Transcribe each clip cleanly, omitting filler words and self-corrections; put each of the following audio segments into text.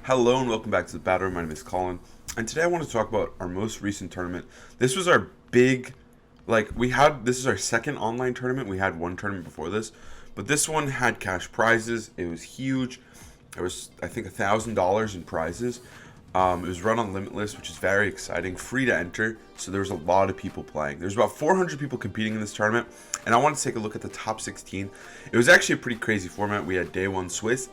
Hello and welcome back to the Battle Room. My name is Colin, and today I want to talk about our most recent tournament. This was our big, this is our second online tournament. We had one tournament before this, but this one had cash prizes. It was huge. There was, I think, $1,000 in prizes. It was run on Limitless, which is very exciting, free to enter. So there was a lot of people playing. There's about 400 people competing in this tournament, and I want to take a look at the top 16. It was actually a pretty crazy format. We had day one Swiss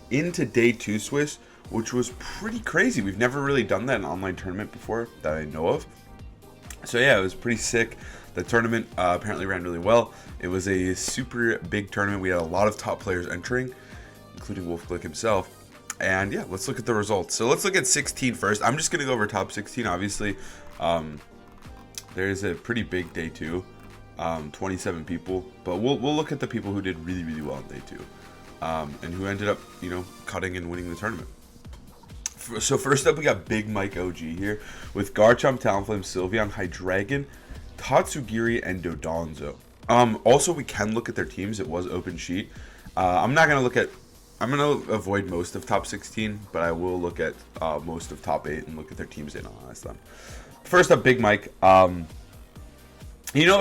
into day two Swiss, which was pretty crazy. We've never really done that in an online tournament before that I know of. So yeah, it was pretty sick. The tournament apparently ran really well. It was a super big tournament. We had a lot of top players entering, including Wolf Glick himself. And yeah, let's look at the results. So let's look at 16 first. I'm just going to go over top 16. Obviously, there's a pretty big day two, 27 people. But we'll look at the people who did really, really well on day two, and who ended up, cutting and winning the tournament. So first up, we got Big Mike OG here with Garchomp, Talonflame, Sylveon, Hydreigon, Tatsugiri, and Dodonzo. Also, we can look at their teams. It was open sheet. I'm going to avoid most of top 16, but I will look at most of top 8 and look at their teams and analyze them. First up, Big Mike. A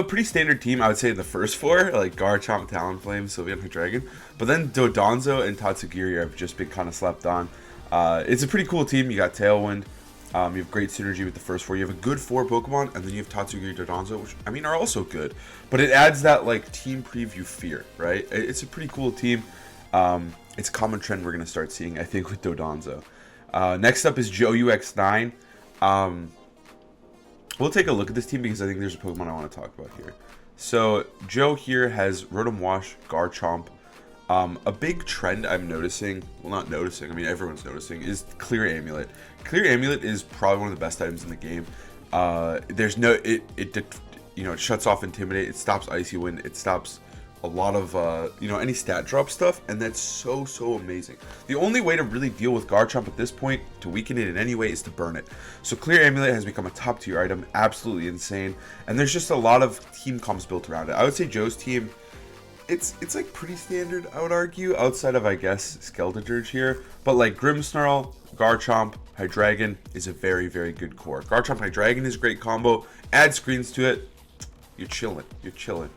pretty standard team, I would say, in the first four, like Garchomp, Talonflame, Sylveon, Hydreigon. But then Dodonzo and Tatsugiri have just been kind of slept on. It's a pretty cool team. You got Tailwind. You have great synergy with the first four. You have a good 4 Pokemon, and then you have Tatsugiri, Dodonzo, which, are also good. But it adds that, team preview fear, right? It's a pretty cool team. It's a common trend we're going to start seeing, I think, with Dodonzo. Next up is Joe UX9. We'll take a look at this team because I think there's a Pokemon I want to talk about here. So, Joe here has Rotom Wash, Garchomp. A big trend I'm noticing, well, not noticing, everyone's noticing, is Clear Amulet. Clear Amulet is probably one of the best items in the game. It shuts off Intimidate, it stops Icy Wind, it stops a lot of any stat drop stuff, and that's so amazing. The only way to really deal with Garchomp at this point, to weaken it in any way, is to burn it. So Clear Amulet has become a top tier item, absolutely insane, and there's just a lot of team comps built around it. I would say Joe's team, it's pretty standard, I would argue, outside of, I guess, Skeledirge here, but Grimmsnarl, Garchomp, Hydreigon is a very good core. Garchomp Hydreigon is a great combo. Add screens to it, you're chilling.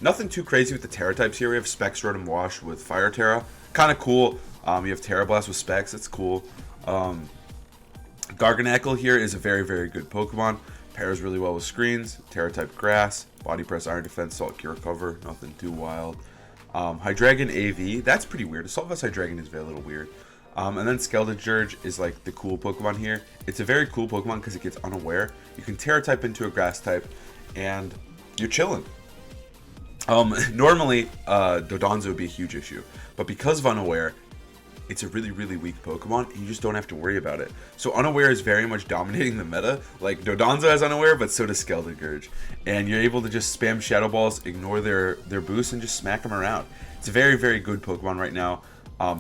Nothing too crazy with the Terra types here. We have Specs Rotom Wash with Fire Terra. Kind of cool. You have Terra Blast with Specs. That's cool. Garganacl here is a very good Pokemon. Pairs really well with screens. Terra type Grass. Body Press, Iron Defense, Salt Cure Cover. Nothing too wild. Hydreigon AV. That's pretty weird. Assault Vest Hydreigon is a little weird. And then Skeledirge is the cool Pokemon here. It's a very cool Pokemon because it gets Unaware. You can Terra type into a Grass type, and you're chilling. Normally, Dodonzo would be a huge issue, but because of Unaware, it's a really weak Pokemon, and you just don't have to worry about it. So Unaware is very much dominating the meta. Dodonzo has Unaware, but so does Skeledirge, and you're able to just spam Shadow Balls, ignore their boosts, and just smack them around. It's a very good Pokemon right now.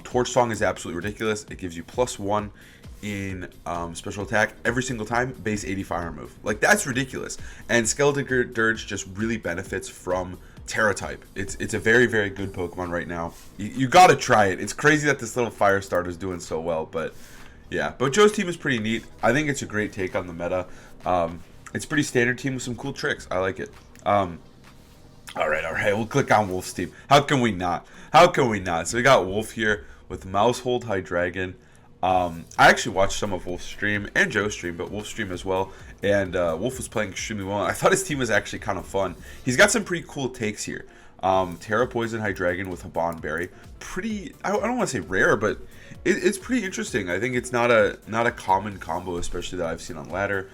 Torch Song is absolutely ridiculous. It gives you +1 in special attack every single time, base 80 fire move. That's ridiculous. And Skeledirge just really benefits from Terra type. It's a very good Pokemon right now. You gotta try it. It's crazy that this little fire starter is doing so well, but yeah. But Joe's team is pretty neat. I think it's a great take on the meta. It's a pretty standard team with some cool tricks. I like it. All right. We'll click on Wolf's team. How can we not? So we got Wolf here with Mousehold, Hydreigon. I actually watched some of Wolf's stream and Joe's stream, but Wolf's stream as well. And Wolf was playing extremely well. I thought his team was actually kind of fun. He's got some pretty cool takes here. Terra Poison Hydreigon with Haban Berry. Pretty, I don't want to say rare, but it's pretty interesting. I think it's not a common combo, especially that I've seen on ladder.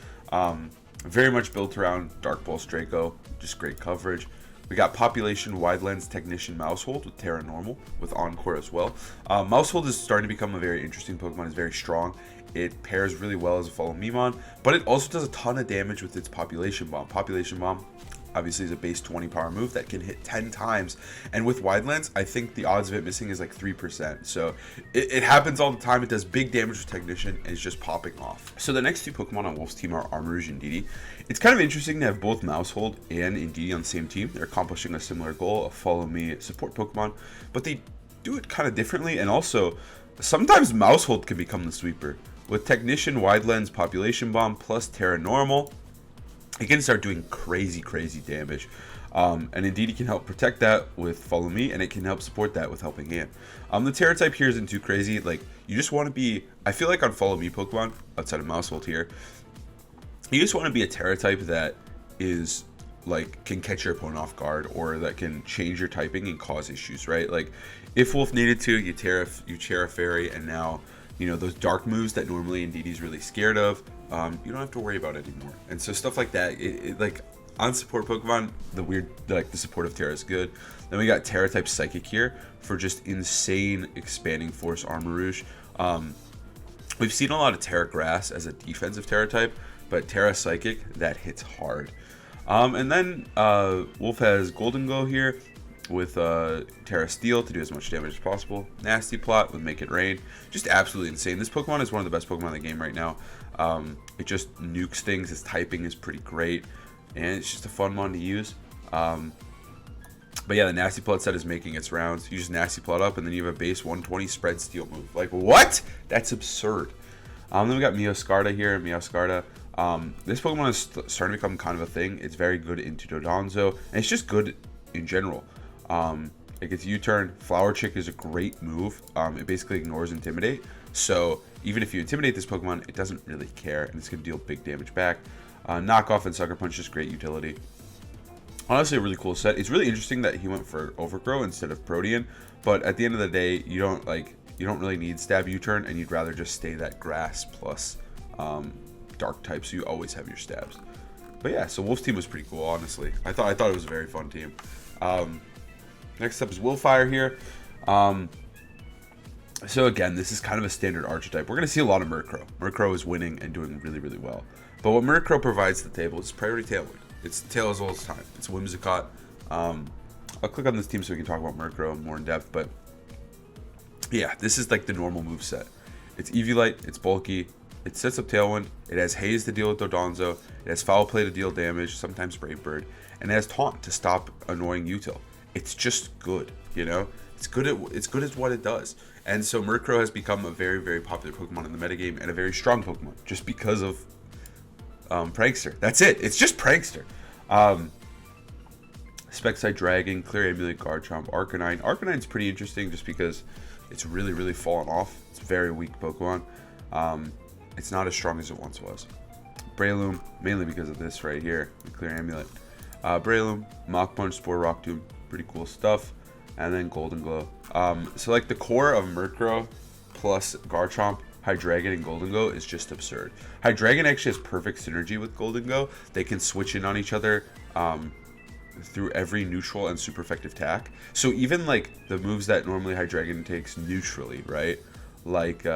Very much built around Dark Pulse Draco. Just great coverage. We got Population Wide Lens Technician Mousehold with Terra Normal with Encore as well. Mousehold is starting to become a very interesting Pokemon. It's very strong. It pairs really well as a Follow Memon, but it also does a ton of damage with its Population Bomb. Population Bomb obviously is a base 20 power move that can hit 10 times, and with Wide Lens, I think the odds of it missing is 3%. So it happens all the time. It does big damage with Technician, and it's just popping off. So the next two Pokemon on Wolf's team are Armarouge and Indeedee. It's kind of interesting to have both Mousehold and Indeedee on the same team. They're accomplishing a similar goal of Follow Me support Pokemon, but they do it kind of differently. And also, sometimes Mousehold can become the sweeper. With Technician, Wide Lens, Population Bomb, plus Terra Normal, it can start doing crazy, crazy damage. And indeed, it can help protect that with Follow Me, and it can help support that with Helping Hand. The Terra type here isn't too crazy. Like, you just want to be... I feel like on Follow Me Pokemon, outside of Mousehold here, you just want to be a Terra type that is... like, can catch your opponent off guard, or that can change your typing and cause issues, right? Like, if Wolf needed to, you Terra Fairy, and now, you know, those dark moves that normally Indeed's really scared of, you don't have to worry about it anymore. And so stuff like that, like, on support Pokemon, the support of Terra is good. Then we got Terra type Psychic here for just insane expanding force Armarouge. We've seen a lot of Terra Grass as a defensive Terra type, but Terra Psychic, that hits hard. And then Wolf has Golden Glow here with Terra Steel to do as much damage as possible. Nasty Plot with Make It Rain. Just absolutely insane. This Pokemon is one of the best Pokemon in the game right now. It just nukes things. Its typing is pretty great. And it's just a fun one to use. But yeah, the Nasty Plot set is making its rounds. You just Nasty Plot up, and then you have a base 120 spread Steel move. Like, what? That's absurd. Then we got Meowscarda here. Meowscarda. This Pokemon is starting to become kind of a thing. It's very good into Dodonzo, and it's just good in general. It gets U-turn. Flower Chick is a great move. It basically ignores Intimidate. So even if you intimidate this Pokemon, it doesn't really care, and it's going to deal big damage back. Knockoff and Sucker Punch is great utility. Honestly, a really cool set. It's really interesting that he went for Overgrow instead of Protean, but at the end of the day, you don't really need Stab U-turn, and you'd rather just stay that Grass plus Dark type, so you always have your stabs. But yeah, so Wolf's team was pretty cool, honestly. I thought it was a very fun team. Next up is Willfire here. So again, this is kind of a standard Archetype. We're going to see a lot of Murkrow. Murkrow is winning and doing really, really well. But what Murkrow provides to the table is Priority Tailwind. It's Tail as old as time. It's Whimsicott. I'll click on this team so we can talk about Murkrow more in depth. But yeah, this is like the normal move set. It's Eviolite. It's bulky. It sets up Tailwind. It has Haze to deal with Dodonzo. It has Foul Play to deal damage, sometimes Brave Bird. And it has Taunt to stop annoying Util. It's just good, you know? It's good at what it does. And so Murkrow has become a very, very popular Pokemon in the metagame and a very strong Pokemon just because of Prankster. That's it. It's just Prankster. Specside Dragon, Clear Amulet, Garchomp, Arcanine. Arcanine's pretty interesting just because it's really, really fallen off. It's a very weak Pokemon. It's not as strong as it once was. Breloom, mainly because of this right here, the Clear Amulet. Breloom, Mach Punch, Spore Rock Tomb, pretty cool stuff. And then Golden Glow. So like the core of Murkrow plus Garchomp, Hydreigon, and Golden Glow is just absurd. Hydreigon actually has perfect synergy with Golden Glow. They can switch in on each other through every neutral and super effective attack. So even like the moves that normally Hydreigon takes neutrally, right? Like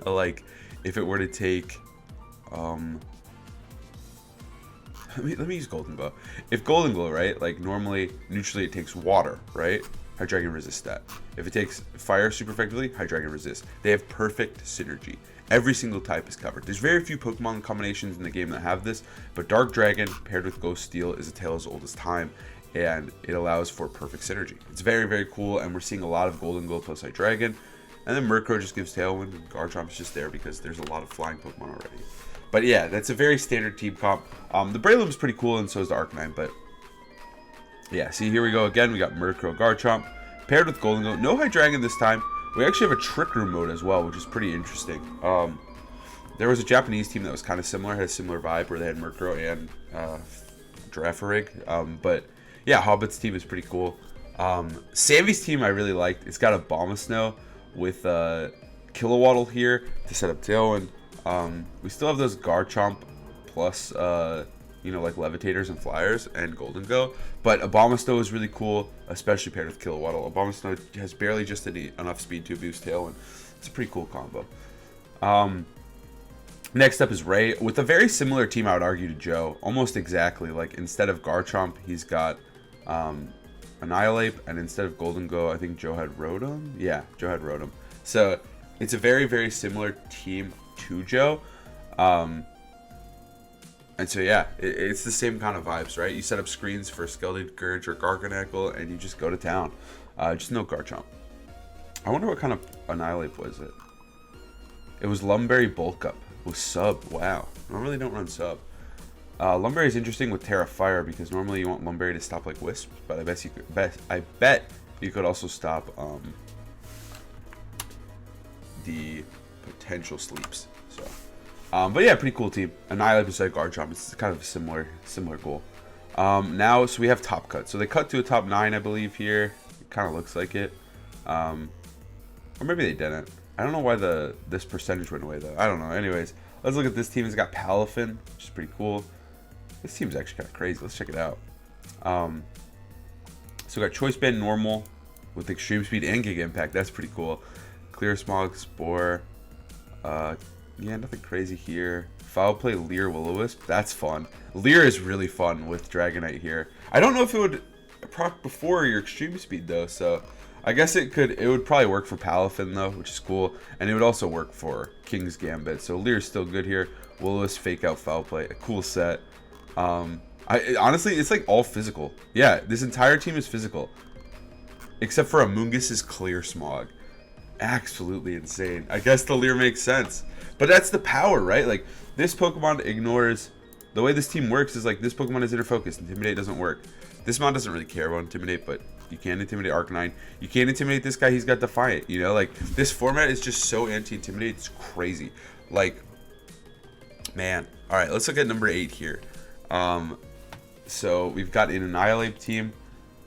like if it were to take let me use Golden Glow. If Golden Glow, right, like normally neutrally it takes water, right? Hydreigon resists that. If it takes fire super effectively, Hydreigon resists. They have perfect synergy. Every single type is covered. There's very few Pokemon combinations in the game that have this, but Dark Dragon paired with Ghost Steel is a tale as old as time, and it allows for perfect synergy. It's very, very cool, and we're seeing a lot of Golden Glow plus Hydreigon. And then Murkrow just gives Tailwind, and Garchomp is just there because there's a lot of flying Pokemon already. But yeah, that's a very standard team comp. The Breloom is pretty cool, and so is the Arcanine, but yeah, see, here we go again. We got Murkrow, Garchomp, paired with Golden Glow. No Hydreigon this time. We actually have a Trick Room mode as well, which is pretty interesting. There was a Japanese team that was kind of similar, had a similar vibe, where they had Murkrow and Girafarig. But yeah, Hobbit's team is pretty cool. Sammy's team I really liked. It's got a Abomasnow with Kilowaddle here to set up Tailwind. We still have those Garchomp plus, you know, like Levitators and Flyers and Golden Go. But Abomasnow is really cool, especially paired with Kilowaddle. Abomasnow has barely just enough speed to boost Tailwind. It's a pretty cool combo. Next up is Ray, with a very similar team, I would argue, to Joe. Almost exactly. Like, instead of Garchomp, he's got Annihilate, and instead of Golden Go, I think Joe had Rotom? Yeah, Joe had Rotom. So, it's a very, very similar team to Joe. And so yeah, it's the same kind of vibes, right? You set up screens for Skelded Gurge or Garganacl, and you just go to town. Just no Garchomp. I wonder what kind of Annihilate was it. It was Lumberry Bulk Up. It was Sub. Wow. Normally don't run Sub. Lumberry is interesting with Terra Fire because normally you want Lumberry to stop like Wisp, but I bet you could also stop the potential sleeps. So, but yeah, pretty cool team. Annihilate beside Garchomp. It's kind of a similar goal. Now, so we have top cut. So they cut to a top 9, I believe here. It kind of looks like it. Or maybe they didn't. I don't know why this percentage went away though. I don't know. Anyways, let's look at this team. It's got Palafin, which is pretty cool. This team's actually kind of crazy. Let's check it out. So we got Choice Band Normal with Extreme Speed and Giga Impact. That's pretty cool. Clear Smog, Spore. Yeah, nothing crazy here. Foul Play, Leer, Will-O-Wisp. That's fun. Leer is really fun with Dragonite here. I don't know if it would proc before your Extreme Speed though, so I guess it would probably work for Palafin though, which is cool, and it would also work for King's Gambit. So Leer's still good here. Will-O-Wisp, Fake Out, Foul Play, a cool set. Honestly, it's like all physical. Yeah, this entire team is physical, except for Amungus's Clear Smog. Absolutely insane. I guess the Leer makes sense, but that's the power, right? Like this Pokemon ignores. The way this team works is like this Pokemon is inner focus. Intimidate doesn't work. This mod doesn't really care about Intimidate, but you can intimidate Arcanine. You can't intimidate this guy. He's got Defiant. You know, like this format is just so anti-intimidate. It's crazy. Like, man. All right, let's look at number 8 here. So we've got an Annihilate team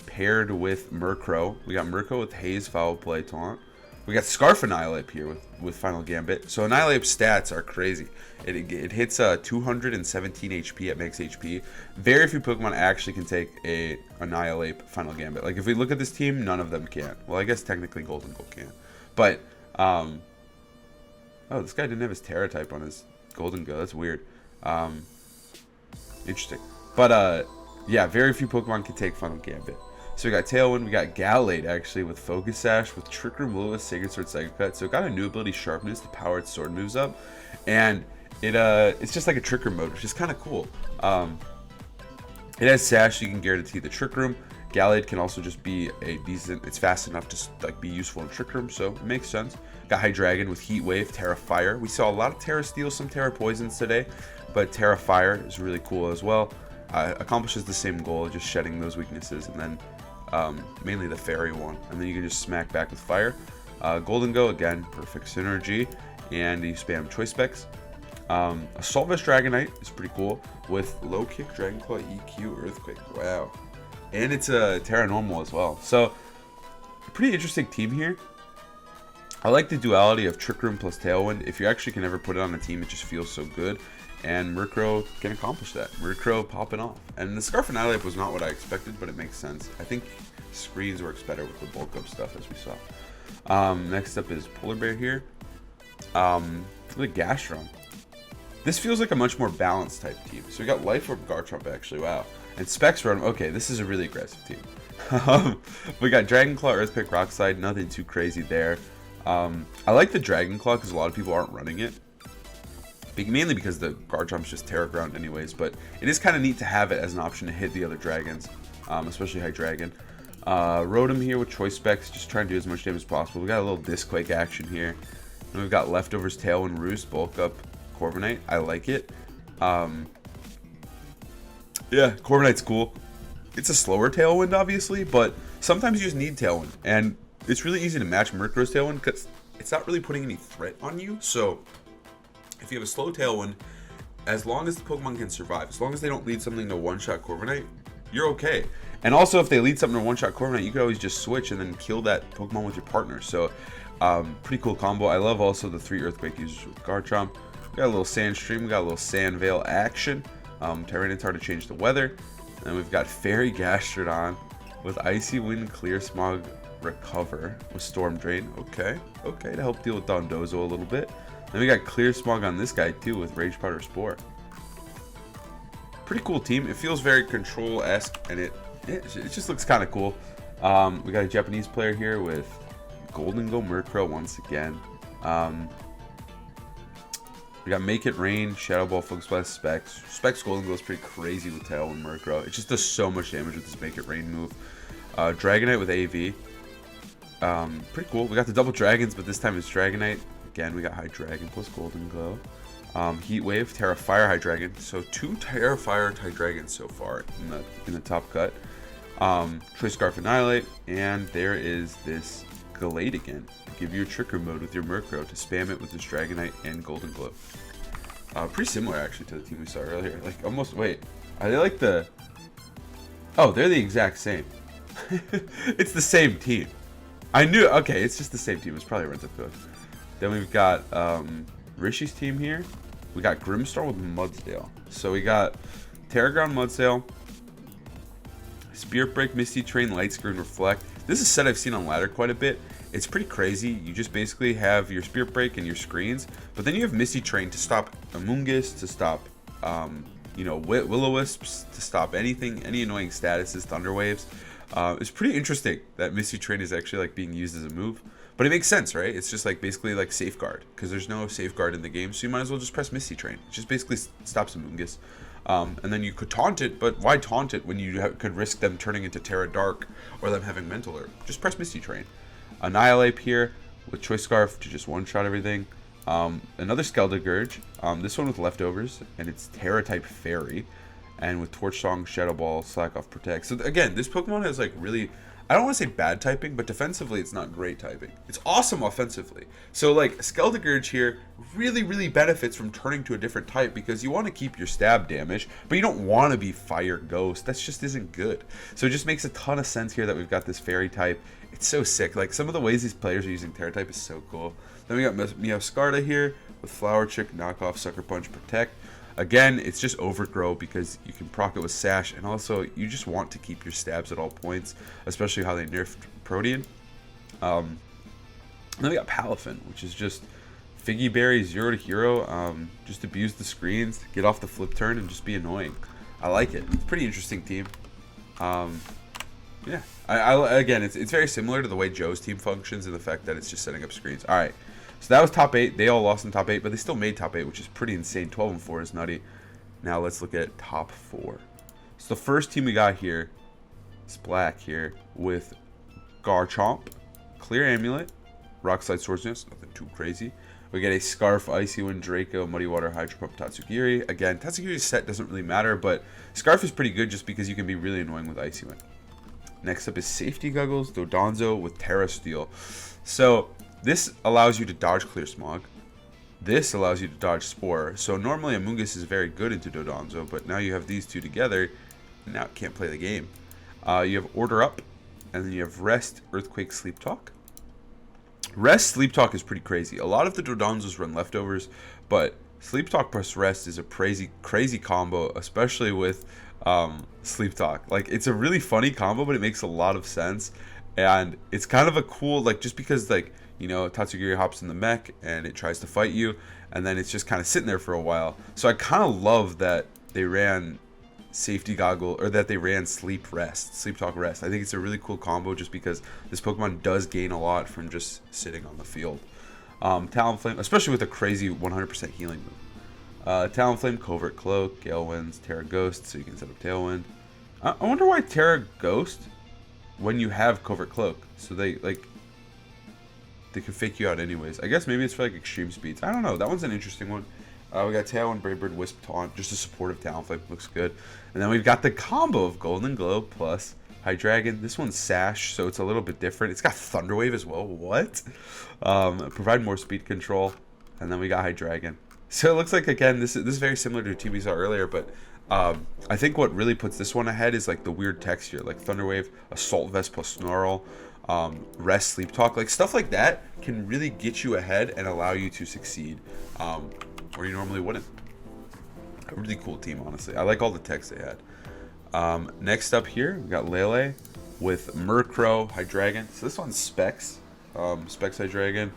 paired with Murkrow. We got Murkrow with Haze, Foul Play, Taunt. We got Scarf Annihilate here with Final Gambit. So Annihilate stats are crazy. It hits 217 HP at max HP. Very few Pokemon actually can take a Annihilate Final Gambit. Like if we look at this team, none of them can. Well, I guess technically Golden Gold can. But, oh, this guy didn't have his Terra type on his Golden Go. That's weird. Interesting. But, yeah, very few Pokemon can take Final Gambit. So we got Tailwind, we got Gallade actually with Focus Sash, with Trick Room, Lewis, Sacred Sword, Psycho Cut. So it got a new ability, Sharpness, to power its sword moves up. And it's just like a Trick Room mode, which is kind of cool. It has Sash, so you can guarantee the Trick Room. Gallade can also just be a decent, it's fast enough to like be useful in Trick Room, so it makes sense. Got Hydreigon with Heat Wave, Terra Fire. We saw a lot of Terra Steel, some Terra Poisons today, but Terra Fire is really cool as well. Accomplishes the same goal, just shedding those weaknesses, and then mainly the fairy one, and then you can just smack back with fire. Golden Go again, perfect synergy, and you spam choice specs. Assault Vest Dragonite is pretty cool with low kick, Dragon Claw, EQ, Earthquake. Wow, and it's a Terra Normal as well. So pretty interesting team here. I like the duality of Trick Room plus Tailwind. If you actually can ever put it on a team, it just feels so good. And Murkrow can accomplish that. Murkrow popping off. And the Scarf Annihilate was not what I expected, but it makes sense. I think Screens works better with the bulk up stuff, as we saw. Next up is Polar Bear here. The Gastron. This feels like a much more balanced type team. So we got Life Orb Garchomp, actually. Wow. And Specs Run. Okay, this is a really aggressive team. We got Dragon Claw, Earthquake, Rock Slide. Nothing too crazy there. I like the Dragon Claw because a lot of people aren't running it. Mainly because the Garchomp's just Terra Ground anyways, but it is kind of neat to have it as an option to hit the other dragons, especially Hydreigon. Rotom here with Choice Specs, just trying to do as much damage as possible. We got a little Disquake action here. And we've got Leftovers, Tailwind, Roost, Bulk Up, Corviknight. I like it. Yeah, Corviknight's cool. It's a slower Tailwind, obviously, but sometimes you just need Tailwind. And it's really easy to match Murkrow's Tailwind because it's not really putting any threat on you. So if you have a slow Tailwind, as long as the Pokemon can survive, as long as they don't lead something to one-shot Corviknight, you're okay. And also, if they lead something to one-shot Corviknight, you could always just switch and then kill that Pokemon with your partner. So, pretty cool combo. I love also the 3 Earthquake users with Garchomp. We got a little Sandstream, we got a little Sand Veil action. Tyranitar to change the weather. And we've got Fairy Gastrodon with Icy Wind, Clear Smog, Recover with Storm Drain. Okay, to help deal with Dondozo a little bit. Then we got Clear Smog on this guy too with Rage Powder Spore. Pretty cool team. It feels very Control-esque, and it just looks kind of cool. We got a Japanese player here with Golden Go Murkrow once again. We got Make It Rain, Shadow Ball, Focus Blast, Specs. Specs Golden Go is pretty crazy with Tailwind Murkrow. It just does so much damage with this Make It Rain move. Dragonite with AV. Pretty cool. We got the double dragons, but this time it's Dragonite. Again, we got High Dragon plus Golden Glow. Heat Wave, Terra Fire, High Dragon. So 2 Terra Fire High Dragons so far in the top cut. Choice Scarf, Annihilate, and there is this Gallade again. Give you a Tricker Mode with your Murkrow to spam it with this Dragonite and Golden Glow. Pretty similar actually to the team we saw earlier. Like almost. Wait, are they like the? Oh, they're the exact same. It's the same team. I knew. Okay, it's just the same team. It's probably rented code. Then we've got Rishi's team here. We got Grimstar with Mudsdale. So we got Terra Ground, Mudsdale, Spirit Break, Misty Train, Light Screen, Reflect. This is a set I've seen on ladder quite a bit. It's pretty crazy. You just basically have your Spirit Break and your screens, but then you have Misty Train to stop Amoonguss, to stop Will-O-Wisps, to stop anything, any annoying statuses, Thunder Waves. It's pretty interesting that Misty Train is actually like being used as a move, but it makes sense, right? It's just like basically like Safeguard, because there's no Safeguard in the game, so you might as well just press Misty Train. It just basically stops Amoonguss. And then you could taunt it, but why taunt it when you could risk them turning into Terra Dark or them having Mental Herb? Just press Misty Train. Annihilate here with Choice Scarf to just one-shot everything. Another Skeldagurge, this one with Leftovers, and it's Terra type Fairy, and with Torch Song, Shadow Ball, Slack Off, Protect. So again, this Pokemon has like really, I don't want to say bad typing, but defensively it's not great typing. It's awesome offensively. So like Skeldagurge here really benefits from turning to a different type, because you want to keep your stab damage, but you don't want to be Fire Ghost. That just isn't good. So it just makes a ton of sense here that we've got this Fairy type. It's so sick. Like some of the ways these players are using Terra type is so cool. Then we got Meowscarda here with Flower Trick, Knockoff, Sucker Punch, Protect. Again, it's just Overgrow because you can proc it with Sash, and also you just want to keep your stabs at all points, especially how they nerfed Protean. Then we got Palafin, which is just Figgy Berry, 0 to Hero, just abuse the screens, get off the flip turn, and just be annoying. I like it. It's a pretty interesting team. Yeah, again, it's very similar to the way Joe's team functions, and the fact that it's just setting up screens. All right, so that was top 8. They all lost in top 8, but they still made top 8, which is pretty insane. 12-4 is nutty. Now let's look at top 4. So the first team we got here is black here with Garchomp, Clear Amulet, Rock Slide, Swords Dance, nothing too crazy. We get a Scarf, Icy Wind, Draco, Muddy Water, Hydro Pump, Tatsugiri. Again, Tatsugiri's set doesn't really matter, but Scarf is pretty good just because you can be really annoying with Icy Wind. Next up is Safety Goggles, Dodonzo with Terra Steel. So this allows you to dodge Clear Smog. This allows you to dodge Spore. So normally Amoonguss is very good into Dodonzo, but now you have these two together, and now it can't play the game. You have Order Up, and then you have Rest, Earthquake, Sleep Talk. Rest, Sleep Talk is pretty crazy. A lot of the Dodonzos run Leftovers, but Sleep Talk plus Rest is a crazy combo, especially with Sleep Talk. Like, it's a really funny combo, but it makes a lot of sense, and it's kind of a cool, like, just because, like, you know, Tatsugiri hops in the mech and it tries to fight you, and then it's just kind of sitting there for a while. So I kind of love that they ran Safety Goggle, or that they ran Sleep Talk Rest. I think it's a really cool combo just because this Pokemon does gain a lot from just sitting on the field. Talonflame, especially with a crazy 100% healing move. Talonflame, Covert Cloak, Gale Winds, Terra Ghost, so you can set up Tailwind. I wonder why Terra Ghost when you have Covert Cloak. So they can fake you out anyways. I guess maybe it's for like extreme speeds. I don't know. That one's an interesting one. We got Tailwind, Brave Bird, Wisp, Taunt, just a supportive Talonflame, looks good. And then we've got the combo of Golden Glow plus Hydreigon. This one's Sash, so it's a little bit different. It's got Thunder Wave as well. What? Provide more speed control. And then we got Hydreigon. So it looks like, again, this is very similar to a team we saw earlier, but I think what really puts this one ahead is like the weird texture, like Thunder Wave, Assault Vest plus Snarl, Rest, Sleep Talk, like stuff like that can really get you ahead and allow you to succeed where you normally wouldn't. A really cool team, honestly. I like all the text they had. Next up here, we got Lele with Murkrow, Hydreigon. So this one's Specs, Specs Hydreigon.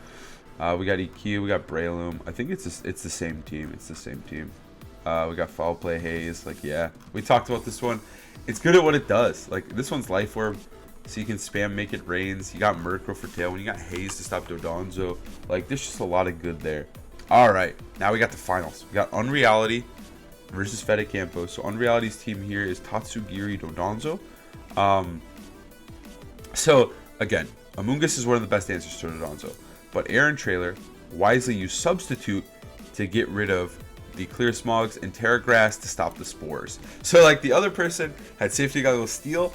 We got EQ, we got Breloom. I think it's the same team. It's the same team. We got Foul Play, Haze. Like, yeah, we talked about this one. It's good at what it does. Like, this one's Life Orb, so you can spam Make It Rains. You got Murkrow for Tailwind. You got Haze to stop Dodonzo. Like, there's just a lot of good there. All right, now we got the finals. We got Unreality versus Fede Campo. So Unreality's team here is Tatsugiri, Dodonzo. So again, Amoonguss is one of the best answers to Donzo, but Aaron Trailer wisely used Substitute to get rid of the Clear Smogs and Terra Grass to stop the spores. So like the other person had Safety Goggles Steel,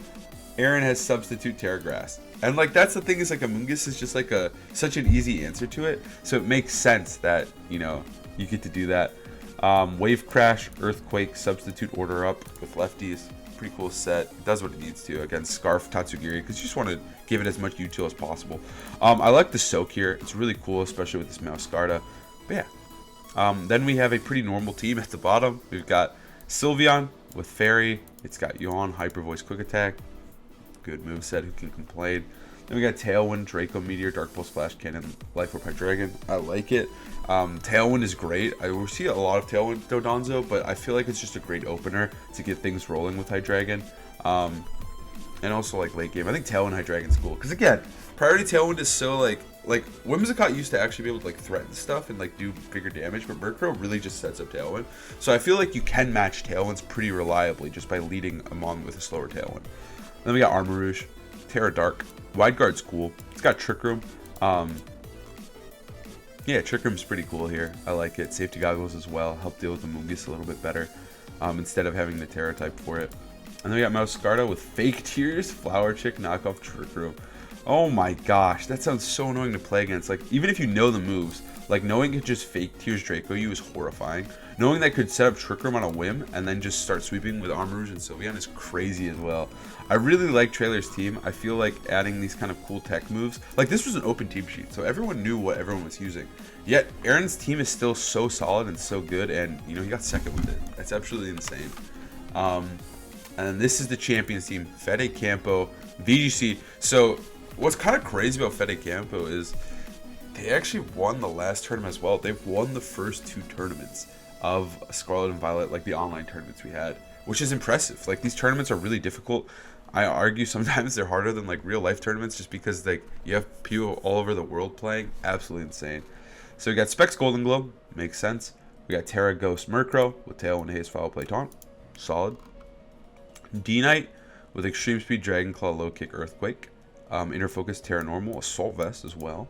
Aaron has Substitute Terra Grass. And like that's the thing, is like Amoonguss is just like such an easy answer to it. So it makes sense that, you know, you get to do that. Wave Crash, Earthquake, Substitute Order Up with lefties. Pretty cool set. It does what it needs to against Scarf Tatsugiri, because you just want to give it as much util as possible. I like the Soak here. It's really cool, especially with this Mouse Scarta. But yeah. Then we have a pretty normal team at the bottom. We've got Sylveon with Fairy. It's got Yawn, Hyper Voice, Quick Attack. Good moveset, who can complain. Then we got Tailwind, Draco Meteor, Dark Pulse, Flash Cannon, Life Orb, Hydreigon. I like it. Tailwind is great. I see a lot of Tailwind Dodonzo, but I feel like it's just a great opener to get things rolling with Hydreigon. And also like late game. I think Tailwind Hydreigon's cool. Because again, Priority Tailwind is so like Whimsicott used to actually be able to like threaten stuff and like do bigger damage, but Murkrow really just sets up Tailwind. So I feel like you can match Tailwinds pretty reliably just by leading Amon with a slower Tailwind. Then we got Armarouge, Terra Dark. Wide Guard's cool. It's got Trick Room. Yeah, Trick Room's pretty cool here. I like it. Safety Goggles as well. Help deal with the Amoonguss a little bit better instead of having the Terra type for it. And then we got Mouse Scarta with Fake Tears, Flower Chick, Knockoff, Trick Room. Oh my gosh, that sounds so annoying to play against. Like, even if you know the moves, like knowing it just Fake Tears Draco you is horrifying. Knowing that could set up Trick Room on a whim and then just start sweeping with Armarouge and Sylveon is crazy as well. I really like Trailer's team. I feel like adding these kind of cool tech moves. Like, this was an open team sheet, so everyone knew what everyone was using. Yet, Aaron's team is still so solid and so good, and, you know, he got second with it. That's absolutely insane. And then this is the Champions team, Fede Campo, VGC. So, what's kind of crazy about Fede Campo is they actually won the last tournament as well. They've won the first 2 tournaments of Scarlet and Violet, like the online tournaments we had, which is impressive. Like, these tournaments are really difficult. I argue sometimes they're harder than like real life tournaments just because like you have people all over the world playing. Absolutely insane. So we got Specs Golden Glow, makes sense. We got Terra Ghost Murkrow with Tailwind, Haze, Foul Play, Taunt, solid. D-Knight with Extreme Speed, Dragon Claw, Low Kick, Earthquake. Inner Focus, Terra Normal, Assault Vest as well.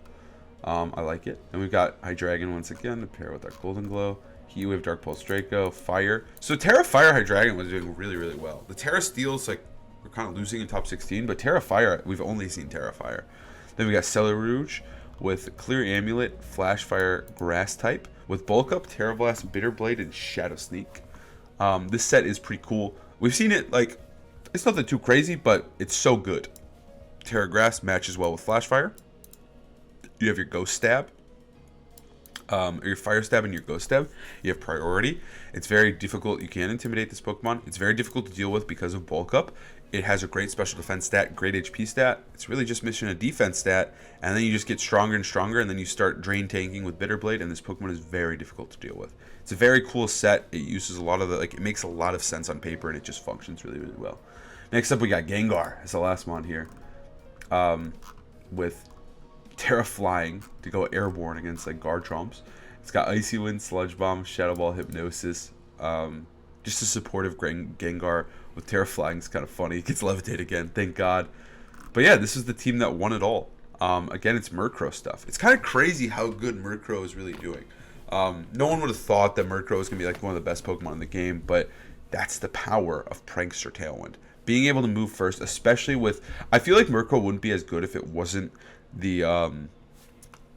I like it. And we've got Hydreigon once again to pair with our Golden Glow. Heat Wave, Dark Pulse, Draco, Fire. So Terra Fire Hydreigon was doing really, really well. The Terra Steel's like, we're kind of losing in top 16, but Terra Fire, we've only seen Terra Fire. Then we got Celerouge with Clear Amulet, Flash Fire, Grass type, with Bulk Up, Terra Blast, Bitter Blade, and Shadow Sneak. This set is pretty cool. We've seen it, like, it's nothing too crazy, but it's so good. Terra Grass matches well with Flash Fire. You have your Ghost Stab. Or your Fire Stab and your Ghost Stab. You have priority. It's very difficult. You can intimidate this Pokemon. It's very difficult to deal with because of Bulk Up. It has a great special defense stat, great HP stat. It's really just missing a defense stat, and then you just get stronger and stronger, and then you start drain tanking with Bitter Blade, and this Pokemon is very difficult to deal with. It's a very cool set. It uses a lot of the, like, it makes a lot of sense on paper, and it just functions really, really well. Next up, we got Gengar as the last one here, with Terra Flying to go airborne against like Garchomps. It's got Icy Wind, Sludge Bomb, Shadow Ball, Hypnosis. Just a supportive Gengar with Terra Flying is kind of funny. It gets Levitate again, thank God. But yeah, this is the team that won it all. Again, it's Murkrow stuff. It's kind of crazy how good Murkrow is really doing. No one would have thought that Murkrow was going to be like one of the best Pokemon in the game, but that's the power of Prankster Tailwind. Being able to move first, especially with... I feel like Murkrow wouldn't be as good if it wasn't the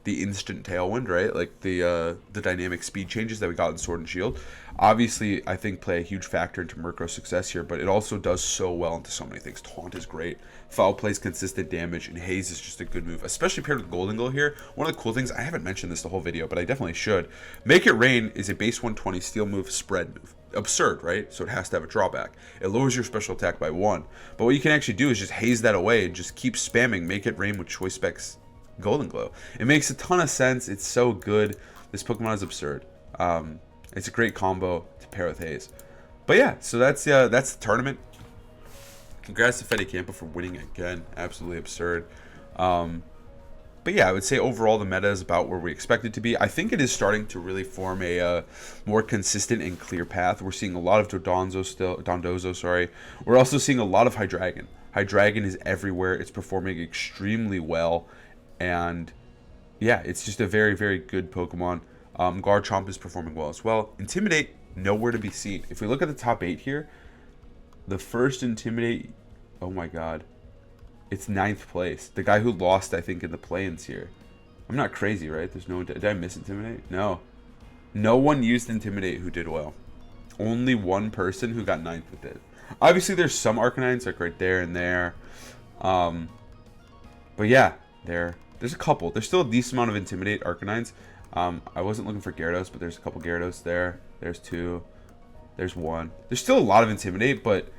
instant Tailwind, right? Like the dynamic speed changes that we got in Sword and Shield. Obviously, I think play a huge factor into Murkrow's success here, but it also does so well into so many things. Taunt is great. Foul Play's consistent damage, and Haze is just a good move, especially paired with Golden Glow here. One of the cool things, I haven't mentioned this the whole video, but I definitely should. Make It Rain is a base 120 steel move, spread move. Absurd, right? So it has to have a drawback. It lowers your special attack by 1. But what you can actually do is just haze that away and just keep spamming Make It Rain with Choice Specs Golden Glow. It makes a ton of sense. It's so good. This Pokemon is absurd. It's a great combo to pair with Haze. But yeah, so that's the tournament. Congrats to Fede Campo for winning again. Absolutely absurd. But yeah, I would say overall the meta is about where we expect it to be. I think it is starting to really form a more consistent and clear path. We're seeing a lot of Dondozo still. We're also seeing a lot of Hydreigon. Hydreigon is everywhere. It's performing extremely well. And yeah, it's just a very, very good Pokemon. Garchomp is performing well as well. Intimidate, nowhere to be seen. If we look at the top 8 here, the first Intimidate, oh my god, it's 9th place. The guy who lost, I think, in the play-ins here. I'm not crazy, right? There's no, did I miss Intimidate? No. No one used Intimidate who did well. Only one person who got 9th that did. Obviously, there's some Arcanines, like right there and there. But yeah, there's a couple. There's still a decent amount of Intimidate Arcanines. I wasn't looking for Gyarados, but there's a couple Gyarados there. There's 2. There's 1. There's still a lot of Intimidate, but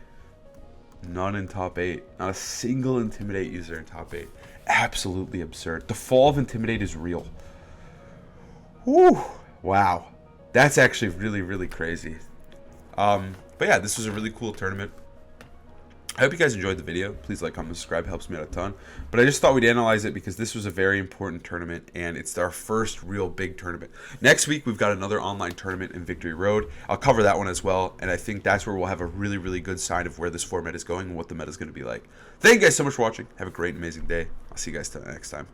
none in top 8. Not a single Intimidate user in top 8. Absolutely absurd. The fall of Intimidate is real. Whew. Wow. That's actually really, really crazy. But yeah, this was a really cool tournament. I hope you guys enjoyed the video. Please like, comment, subscribe. Helps me out a ton. But I just thought we'd analyze it because this was a very important tournament, and it's our first real big tournament. Next week, we've got another online tournament in Victory Road. I'll cover that one as well, and I think that's where we'll have a really, really good sign of where this format is going and what the meta is going to be like. Thank you guys so much for watching. Have a great, amazing day. I'll see you guys next time.